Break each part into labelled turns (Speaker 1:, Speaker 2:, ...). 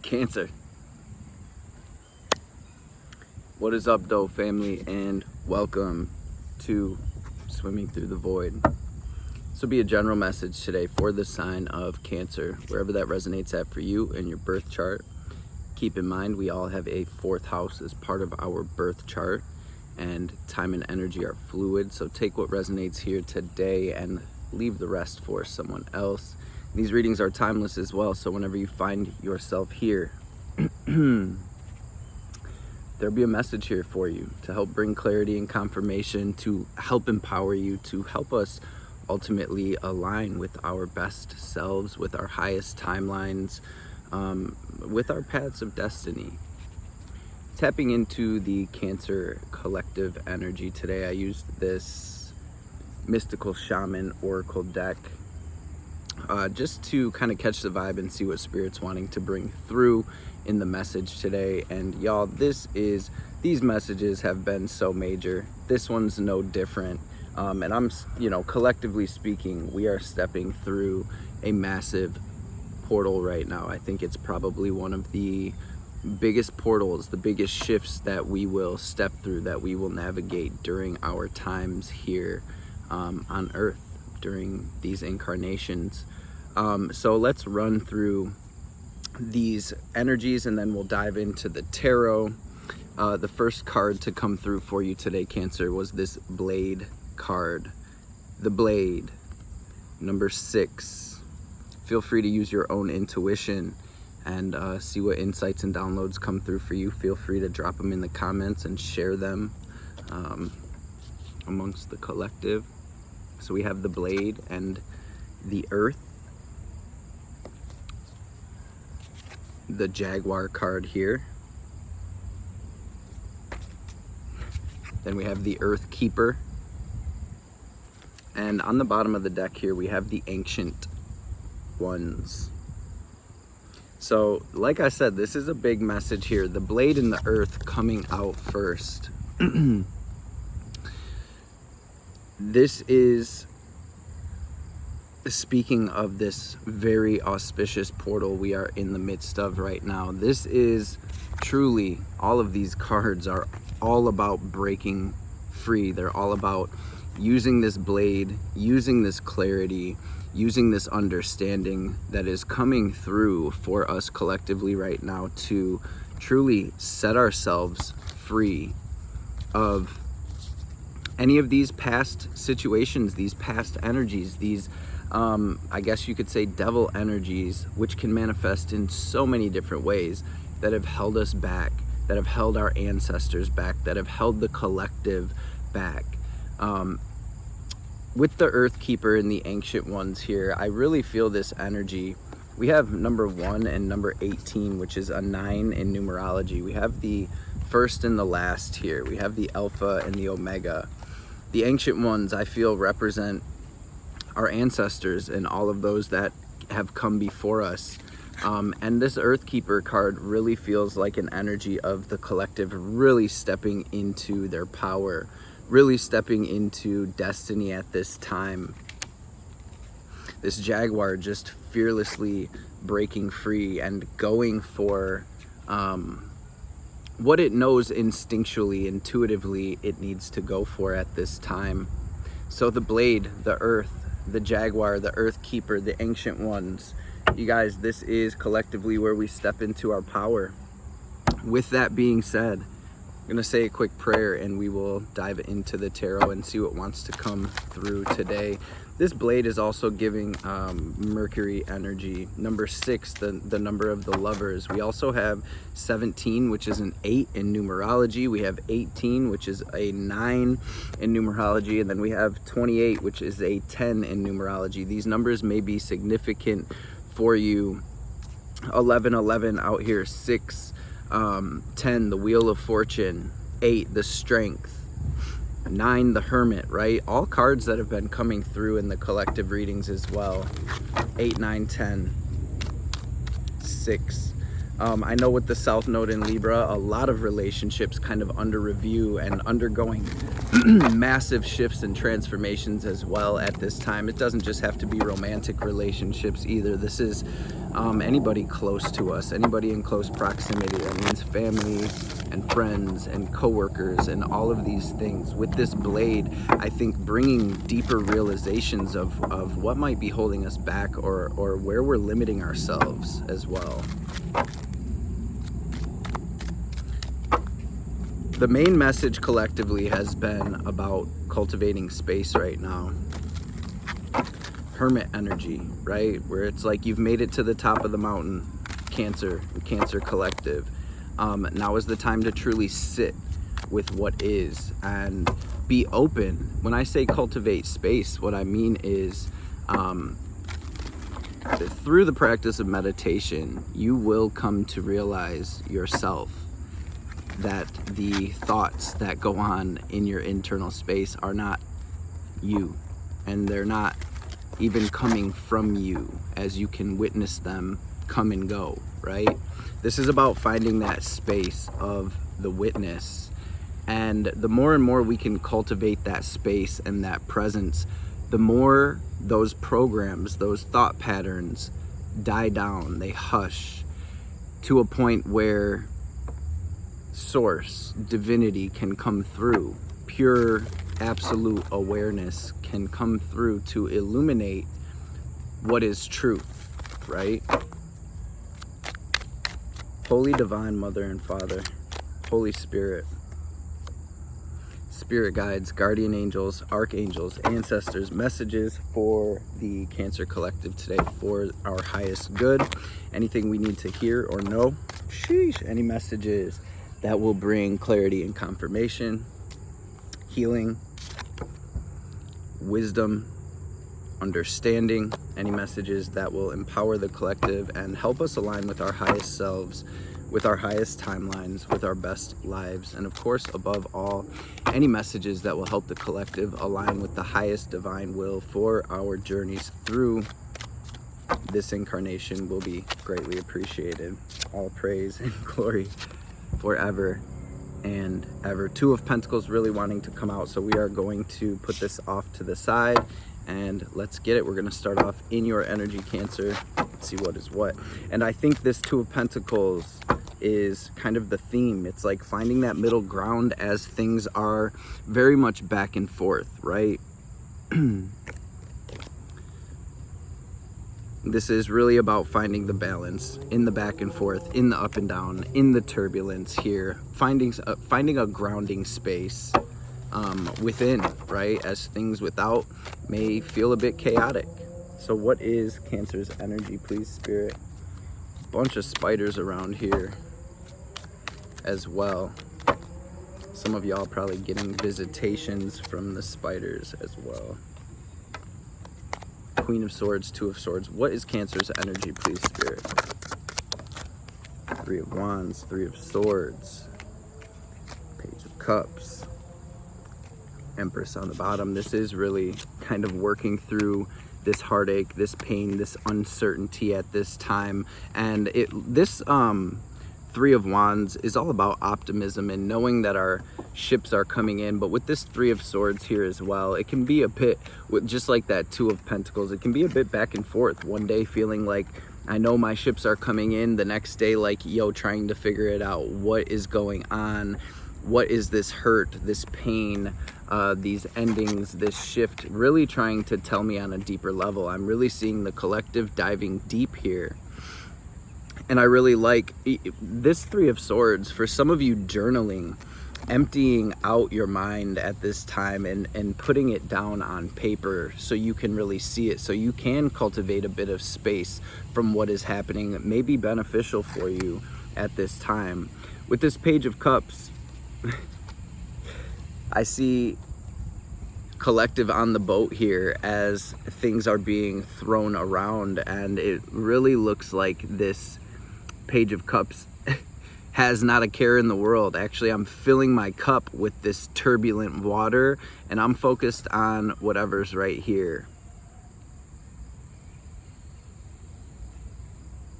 Speaker 1: Cancer. What is up, though, family, and welcome to Swimming Through the Void. This will be a general message today for the sign of Cancer, wherever that resonates at for you in your birth chart. Keep in mind, we all have a fourth house as part of our birth chart, and time and energy are fluid, so take what resonates here today and leave the rest for someone else. These readings are timeless as well, so whenever you find yourself here, there'll be a message here for you to help bring clarity and confirmation, to help empower you, to help us ultimately align with our best selves, with our highest timelines, with our paths of destiny. Tapping into the Cancer collective energy today, I used this mystical shaman oracle deck just to kind of catch the vibe and see what Spirit's wanting to bring through in the message today. And y'all, these messages have been so major. This one's no different. And I'm, collectively speaking, we are stepping through a massive portal right now. I think it's probably one of the biggest portals, the biggest shifts that we will step through, that we will navigate during our times here on Earth, during these incarnations. So let's run through these energies and then we'll dive into the tarot. The first card to come through for you today, Cancer, was this Blade card. The Blade, number 6. Feel free to use your own intuition and see what insights and downloads come through for you. Feel free to drop them in the comments and share them amongst the collective. So we have the Blade and the Earth. The Jaguar card here. Then we have the Earth Keeper. And on the bottom of the deck here, we have the Ancient Ones. So, like I said, this is a big message here. The Blade and the Earth coming out first. This is speaking of this very auspicious portal we are in the midst of right now. This is truly, all of these cards are all about breaking free. They're all about using this blade, using this clarity, using this understanding that is coming through for us collectively right now to truly set ourselves free of any of these past situations, these past energies, these I guess you could say devil energies, which can manifest in so many different ways, that have held us back, that have held our ancestors back, that have held the collective back. With the Earth Keeper and the Ancient Ones here, I really feel this energy. We have number 1 and number 18, which is a 9 in numerology. We have the first and the last here. We have the Alpha and the Omega. The Ancient Ones, I feel, represent our ancestors and all of those that have come before us. And this Earth Keeper card really feels like an energy of the collective really stepping into their power, really stepping into destiny at this time. This Jaguar just fearlessly breaking free and going for what it knows instinctually, intuitively it needs to go for at this time. So the Blade, the Earth, the Jaguar, the Earth Keeper, the Ancient Ones, you guys, this is collectively where we step into our power. With that being said, I'm gonna say a quick prayer and we will dive into the tarot and see what wants to come through today. This Blade is also giving Mercury energy. Number 6, the number of the lovers. We also have 17, which is an 8 in numerology. We have 18, which is a 9 in numerology. And then we have 28, which is a 10 in numerology. These numbers may be significant for you. 11 out here, 6, 10, the Wheel of Fortune, 8, the Strength, 9, the Hermit, right? All cards that have been coming through in the collective readings as well. 8, 9, 10, 6. I know with the South Node in Libra, a lot of relationships kind of under review and undergoing massive shifts and transformations as well at this time. It doesn't just have to be romantic relationships either. This is anybody close to us, anybody in close proximity. That means family and friends and coworkers and all of these things. With this blade, I think bringing deeper realizations of what might be holding us back, or where we're limiting ourselves as well. The main message collectively has been about cultivating space right now. Hermit energy, right? Where it's like you've made it to the top of the mountain, Cancer Collective. Now is the time to truly sit with what is and be open. When I say cultivate space, what I mean is through the practice of meditation, you will come to realize yourself that the thoughts that go on in your internal space are not you, and they're not even coming from you, as you can witness them come and go, right? This is about finding that space of the witness, and the more and more we can cultivate that space and that presence, the more those programs, those thought patterns die down, they hush to a point where source, divinity can come through. Pure, absolute awareness can come through to illuminate what is truth, right? Holy Divine Mother and Father, Holy Spirit, spirit guides, guardian angels, archangels, ancestors, messages for the Cancer Collective today for our highest good. Anything we need to hear or know, any messages that will bring clarity and confirmation, healing, wisdom, understanding, any messages that will empower the collective and help us align with our highest selves, with our highest timelines, with our best lives, and of course, above all, any messages that will help the collective align with the highest divine will for our journeys through this incarnation will be greatly appreciated. All praise and glory forever and ever. Two of Pentacles really wanting to come out, so we are going to put this off to the side and let's get it. We're going to start off in your energy, Cancer. Let's see what is what. And I think this Two of Pentacles is kind of the theme. It's like finding that middle ground as things are very much back and forth, right? This is really about finding the balance in the back and forth, in the up and down, in the turbulence here, finding a grounding space within, right? As things without may feel a bit chaotic. So what is Cancer's energy, please, Spirit? Bunch of spiders around here as well. Some of y'all probably getting visitations from the spiders as well. Queen of Swords, Two of Swords. What is Cancer's energy, please, Spirit? Three of Wands, Three of Swords, Page of Cups, Empress on the bottom. This is really kind of working through this heartache, this pain, this uncertainty at this time. And this Three of Wands is all about optimism and knowing that our ships are coming in. But with this Three of Swords here as well, it can be a bit, just like that Two of Pentacles, it can be a bit back and forth. One day feeling like, I know my ships are coming in. The next day, like, trying to figure it out. What is going on? What is this hurt, this pain, these endings, this shift really trying to tell me on a deeper level? I'm really seeing the collective diving deep here. And I really like this Three of Swords. For some of you, journaling, emptying out your mind at this time and putting it down on paper so you can really see it, so you can cultivate a bit of space from what is happening. It may be beneficial for you at this time. With this Page of Cups, I see collective on the boat here as things are being thrown around, and it really looks like this Page of Cups has not a care in the world. Actually, I'm filling my cup with this turbulent water and I'm focused on whatever's right here.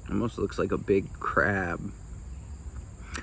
Speaker 1: Almost looks like a big crab.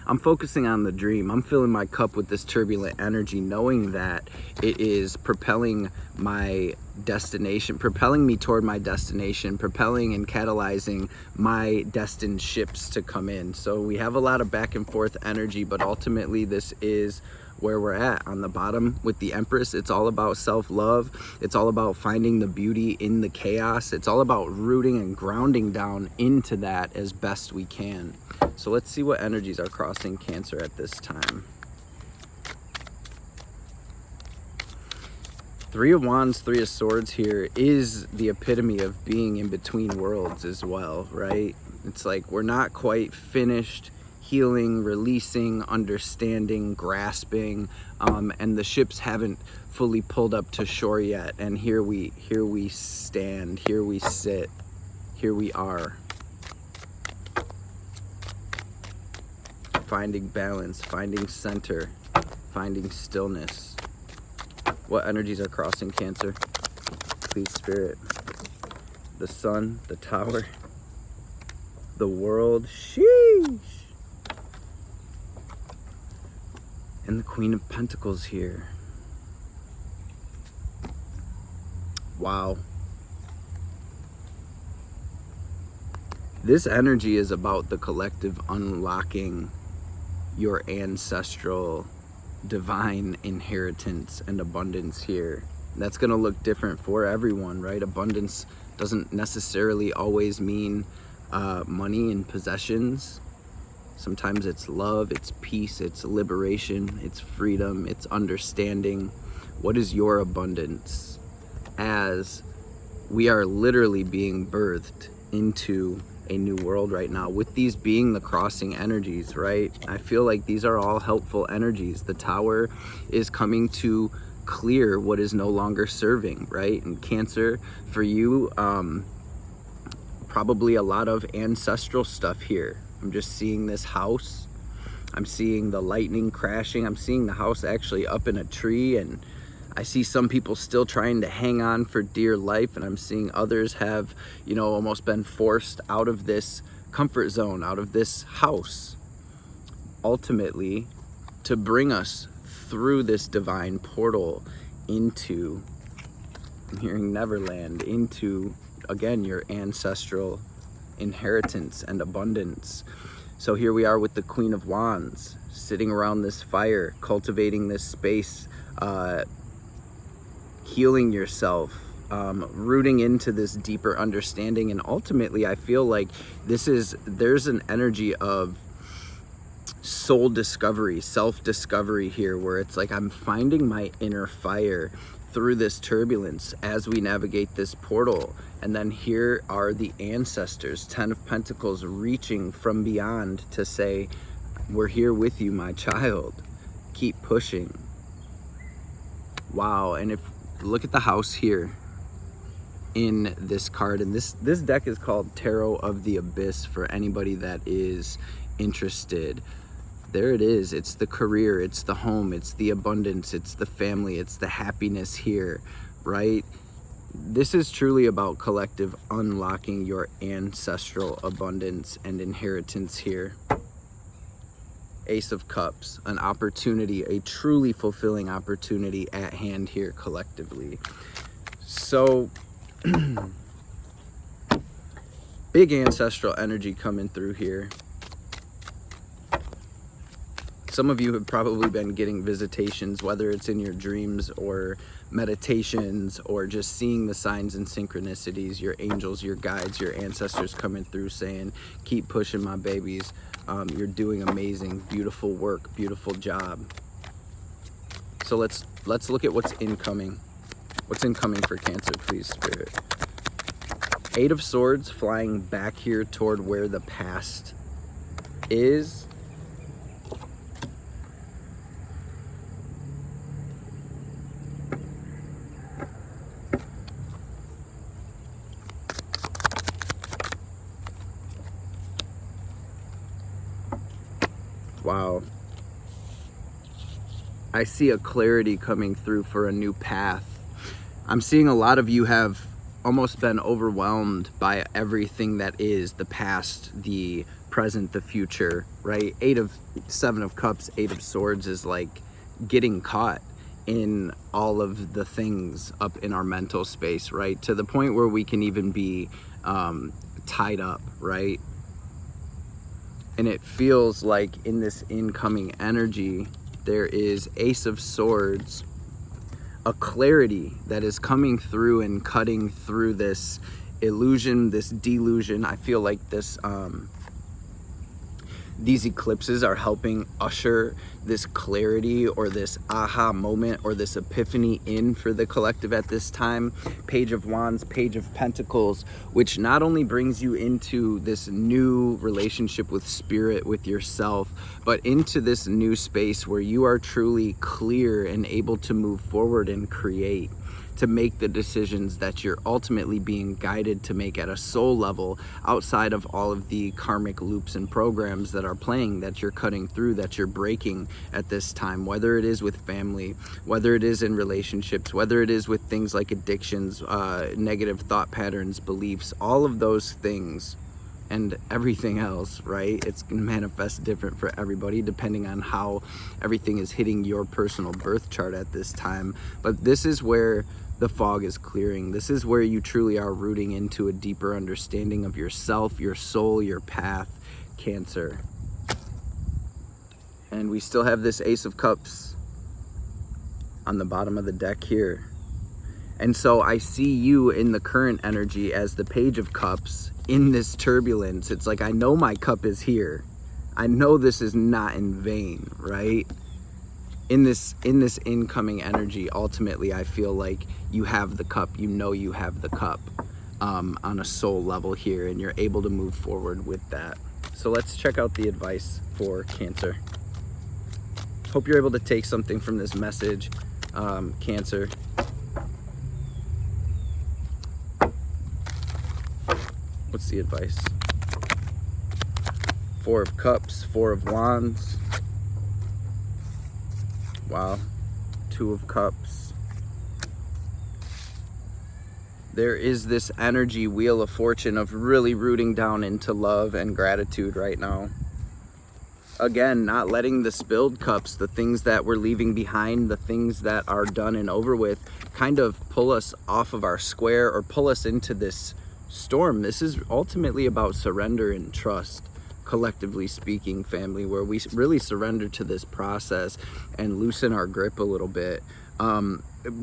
Speaker 1: I'm focusing on the dream. I'm filling my cup with this turbulent energy, knowing that it is propelling my destination, propelling me toward my destination, propelling and catalyzing my destined ships to come in. So we have a lot of back and forth energy, but ultimately this is where we're at on the bottom with the Empress. It's all about self-love. It's all about finding the beauty in the chaos. It's all about rooting and grounding down into that as best we can. So let's see what energies are crossing Cancer at this time. Three of Wands, Three of Swords here is the epitome of being in between worlds as well, right? It's like we're not quite finished healing, releasing, understanding, grasping, and the ships haven't fully pulled up to shore yet. And here we stand, here we sit, here we are. Finding balance, finding center, finding stillness. What energies are crossing Cancer? Please, Spirit. The Sun, the Tower, the World. Sheesh. And the Queen of Pentacles here. Wow. This energy is about the collective unlocking your ancestral divine inheritance and abundance here. That's going to look different for everyone, right? Abundance doesn't necessarily always mean money and possessions. Sometimes it's love, it's peace, it's liberation, it's freedom, it's understanding. What is your abundance? As we are literally being birthed into a new world right now, with these being the crossing energies, right? I feel like these are all helpful energies. The Tower is coming to clear what is no longer serving, right? And Cancer, for you, probably a lot of ancestral stuff here. I'm just seeing this house. I'm seeing the lightning crashing. I'm seeing the house actually up in a tree, and I see some people still trying to hang on for dear life, and I'm seeing others have, almost been forced out of this comfort zone, out of this house, ultimately to bring us through this divine portal into, I'm hearing Neverland, into, again, your ancestral inheritance and abundance. So here we are with the Queen of Wands, sitting around this fire, cultivating this space, healing yourself, rooting into this deeper understanding. And ultimately, I feel like there's an energy of soul discovery, self-discovery here, where it's like I'm finding my inner fire through this turbulence as we navigate this portal. And then here are the ancestors, 10 of Pentacles, reaching from beyond to say, we're here with you, my child. Keep pushing. Wow. And look at the house here in this card. And this deck is called Tarot of the Abyss for anybody that is interested. There it is. It's the career, it's the home, it's the abundance, it's the family, it's the happiness here, right? This is truly about collective unlocking your ancestral abundance and inheritance here. Ace of Cups, an opportunity, a truly fulfilling opportunity at hand here collectively. So, big ancestral energy coming through here. Some of you have probably been getting visitations, whether it's in your dreams or meditations or just seeing the signs and synchronicities, your angels, your guides, your ancestors coming through saying, keep pushing, my babies. You're doing amazing, beautiful work, beautiful job. So let's look at what's incoming. What's incoming for Cancer, please, Spirit? Eight of Swords flying back here toward where the past is. Wow. I see a clarity coming through for a new path. I'm seeing a lot of you have almost been overwhelmed by everything that is the past, the present, the future, right? Seven of Cups, Eight of Swords is like getting caught in all of the things up in our mental space, right? To the point where we can even be tied up, right? And it feels like in this incoming energy, there is Ace of Swords, a clarity that is coming through and cutting through this illusion, this delusion. I feel like these eclipses are helping usher this clarity or this aha moment or this epiphany in for the collective at this time. Page of Wands, Page of Pentacles, which not only brings you into this new relationship with spirit, with yourself, but into this new space where you are truly clear and able to move forward and create, to make the decisions that you're ultimately being guided to make at a soul level, outside of all of the karmic loops and programs that are playing, that you're cutting through, that you're breaking at this time, whether it is with family, whether it is in relationships, whether it is with things like addictions, negative thought patterns, beliefs, all of those things and everything else, right? It's gonna manifest different for everybody depending on how everything is hitting your personal birth chart at this time. But this is where the fog is clearing. This is where you truly are rooting into a deeper understanding of yourself, your soul, your path, Cancer. And we still have this Ace of Cups on the bottom of the deck here. And so I see you in the current energy as the Page of Cups in this turbulence. It's like, I know my cup is here. I know this is not in vain, right? In this incoming energy, ultimately, I feel like you have the cup. You know you have the cup on a soul level here, and you're able to move forward with that. So let's check out the advice for Cancer. Hope you're able to take something from this message, Cancer. What's the advice? Four of Cups, Four of Wands. Wow. Two of Cups. There is this energy, Wheel of Fortune, of really rooting down into love and gratitude right now. Again, not letting the spilled cups, the things that we're leaving behind, the things that are done and over with, kind of pull us off of our square or pull us into this storm. This is ultimately about surrender and trust, collectively speaking, family, where we really surrender to this process and loosen our grip a little bit,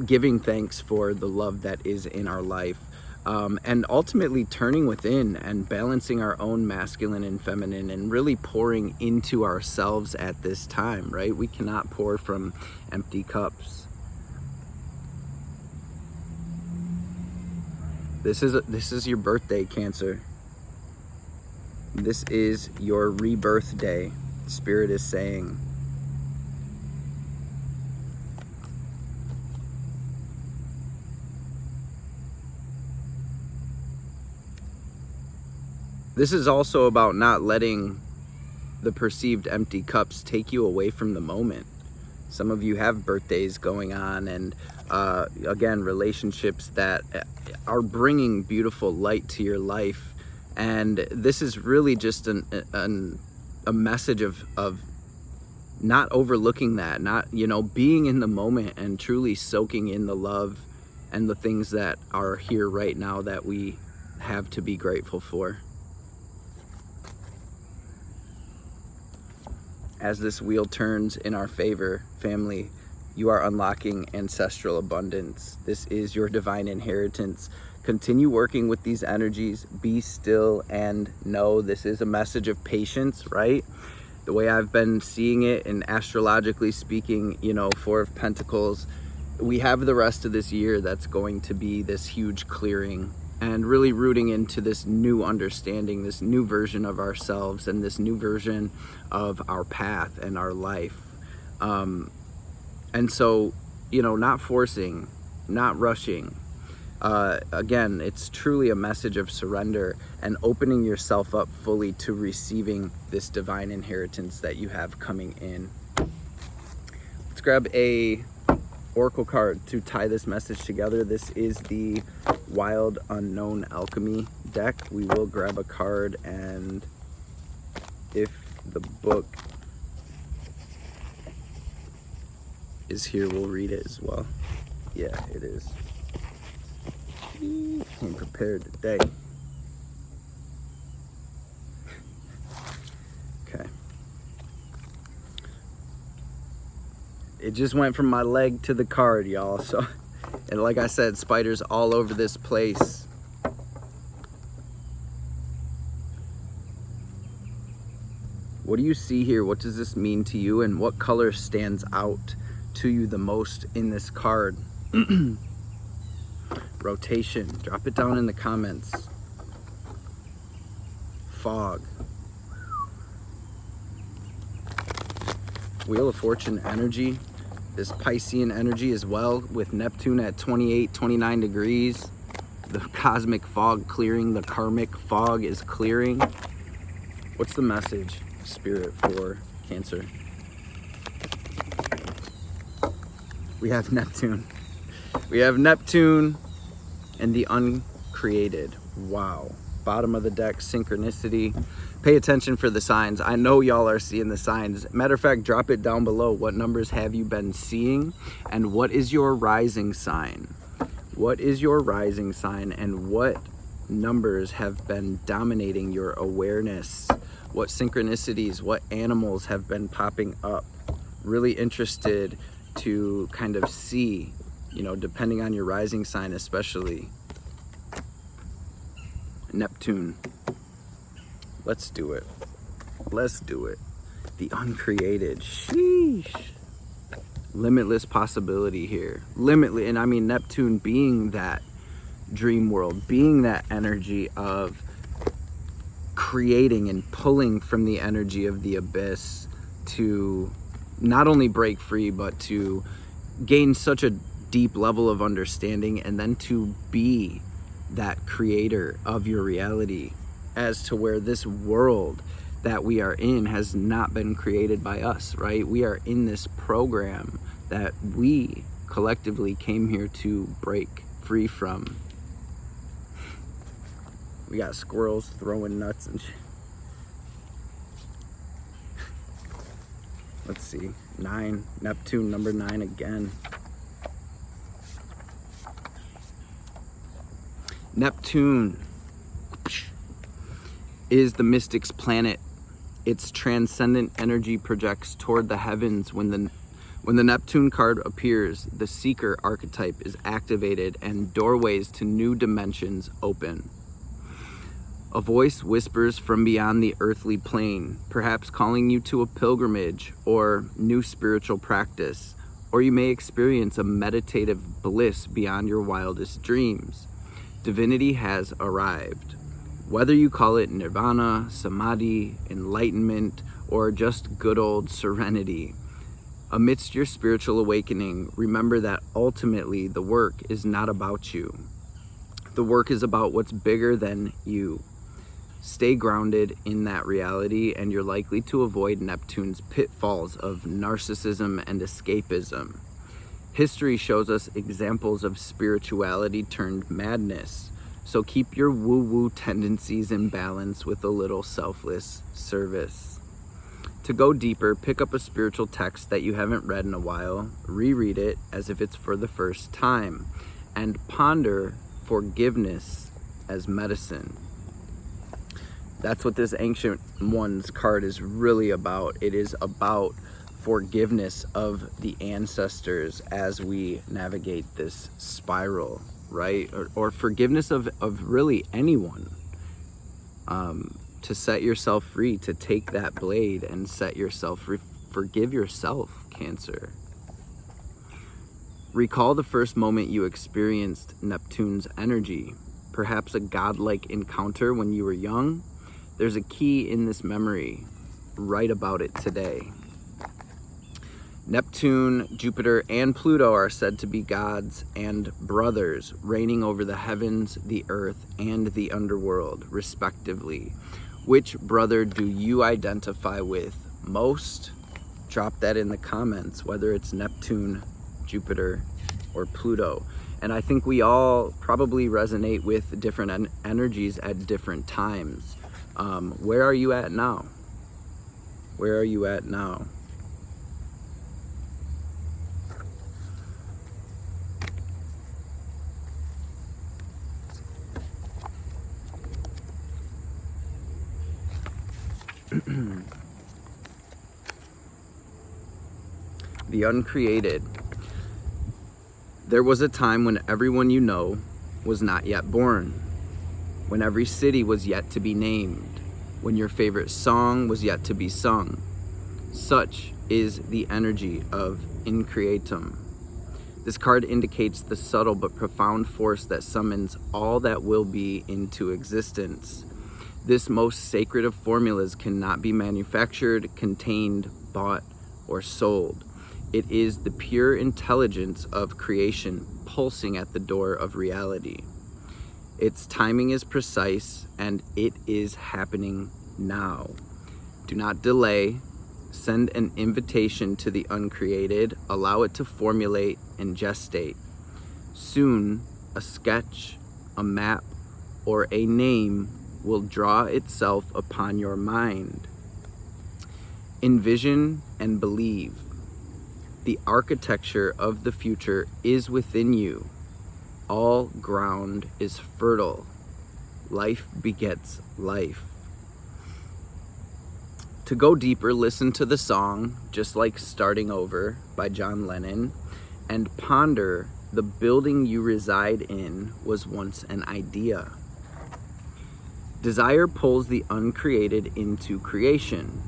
Speaker 1: giving thanks for the love that is in our life, and ultimately turning within and balancing our own masculine and feminine and really pouring into ourselves at this time, right? We cannot pour from empty cups. This is your birthday, Cancer. This is your rebirth day, Spirit is saying. This is also about not letting the perceived empty cups take you away from the moment. Some of you have birthdays going on, and again, relationships that are bringing beautiful light to your life. And this is really just a message of not overlooking that, not, being in the moment and truly soaking in the love and the things that are here right now that we have to be grateful for. As this wheel turns in our favor, family, you are unlocking ancestral abundance. This is your divine inheritance. Continue working with these energies. Be still and know. This is a message of patience, right? The way I've been seeing it, and astrologically speaking, Four of Pentacles, we have the rest of this year that's going to be this huge clearing and really rooting into this new understanding, this new version of ourselves and this new version of our path and our life. And so, not forcing, not rushing. Again, it's truly a message of surrender and opening yourself up fully to receiving this divine inheritance that you have coming in. Let's grab a oracle card to tie this message together. This is the Wild Unknown Alchemy deck. We will grab a card, and if the book is here, we'll read it as well. Yeah, it is. Came prepared today. Okay. It just went from my leg to the card, y'all. So, and like I said, spiders all over this place. What do you see here? What does this mean to you? And what color stands out to you the most in this card? Rotation. Drop it down in the comments. Fog. Wheel of Fortune energy. This Piscean energy as well, with Neptune at 28, 29 degrees. The cosmic fog clearing. The karmic fog is clearing. What's the message, Spirit, for Cancer? We have Neptune. We have Neptune and the uncreated. Wow. Bottom of the deck, synchronicity. Pay attention for the signs. I know y'all are seeing the signs. Matter of fact, drop it down below. What numbers have you been seeing? And what is your rising sign? What is your rising sign, and what numbers have been dominating your awareness? What synchronicities, what animals have been popping up? Really interested to kind of see, you know, depending on your rising sign, especially. Neptune. Let's do it. Let's do it. The uncreated. Sheesh. Limitless possibility here. Limitless. And I mean, Neptune being that dream world, being that energy of creating and pulling from the energy of the abyss to not only break free, but to gain such a deep level of understanding, and then to be that creator of your reality, as to where this world that we are in has not been created by us, right? We are in this program that we collectively came here to break free from. We got squirrels throwing nuts and shit. Let's see, 9, Neptune, number 9 again. Neptune is the mystic's planet. Its transcendent energy projects toward the heavens. When the Neptune card appears, the seeker archetype is activated and doorways to new dimensions open. A voice whispers from beyond the earthly plane, perhaps calling you to a pilgrimage or new spiritual practice, or you may experience a meditative bliss beyond your wildest dreams. Divinity has arrived. Whether you call it nirvana, samadhi, enlightenment, or just good old serenity, amidst your spiritual awakening, remember that ultimately the work is not about you. The work is about what's bigger than you. Stay grounded in that reality, and you're likely to avoid Neptune's pitfalls of narcissism and escapism. History shows us examples of spirituality turned madness, so keep your woo-woo tendencies in balance with a little selfless service. To go deeper, pick up a spiritual text that you haven't read in a while, reread it as if it's for the first time, and ponder forgiveness as medicine. That's what this Ancient Ones card is really about. It is about forgiveness of the ancestors as we navigate this spiral, right? Or forgiveness of really anyone. To set yourself free, to take that blade and set yourself free. Forgive yourself, Cancer. Recall the first moment you experienced Neptune's energy, perhaps a godlike encounter when you were young. There's a key in this memory. Write about it today. Neptune, Jupiter, and Pluto are said to be gods and brothers, reigning over the heavens, the earth, and the underworld, respectively. Which brother do you identify with most? Drop that in the comments, whether it's Neptune, Jupiter, or Pluto. And I think we all probably resonate with different energies at different times. Where are you at now? Where are you at now? The uncreated. There was a time when everyone you know was not yet born, when every city was yet to be named, when your favorite song was yet to be sung. Such is the energy of Increatum. This card indicates the subtle but profound force that summons all that will be into existence. This most sacred of formulas cannot be manufactured, contained, bought, or sold. It is the pure intelligence of creation pulsing at the door of reality. Its timing is precise, and it is happening now. Do not delay. Send an invitation to the uncreated. Allow it to formulate and gestate. Soon, a sketch, a map, or a name will draw itself upon your mind. Envision and believe. The architecture of the future is within you. All ground is fertile. Life begets life. To go deeper, listen to the song, Just Like Starting Over by John Lennon, and ponder the building you reside in was once an idea. Desire pulls the uncreated into creation.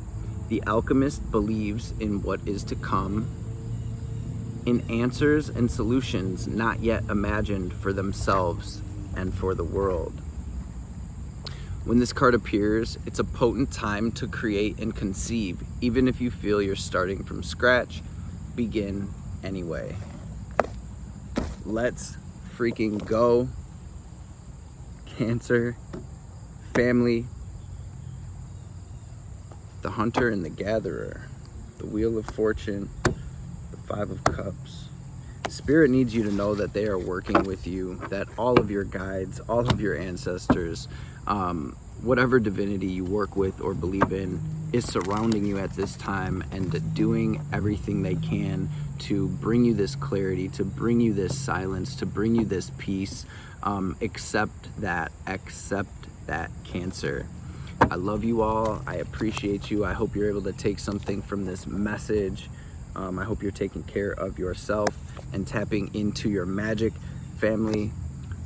Speaker 1: The alchemist believes in what is to come, in answers and solutions not yet imagined for themselves and for the world. When this card appears, it's a potent time to create and conceive. Even if you feel you're starting from scratch, begin anyway. Let's freaking go. Cancer, family, the hunter and the gatherer, the wheel of fortune, the 5 of cups. Spirit needs you to know that they are working with you, that all of your guides, all of your ancestors, whatever divinity you work with or believe in is surrounding you at this time and doing everything they can to bring you this clarity, to bring you this silence, to bring you this peace. Accept that, Cancer. I love you all. I appreciate you. I hope you're able to take something from this message. I hope you're taking care of yourself and tapping into your magic, family.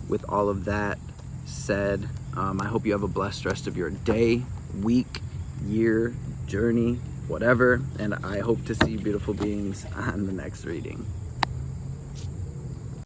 Speaker 1: With all of that said, I hope you have a blessed rest of your day, week, year, journey, whatever. And I hope to see beautiful beings on the next reading.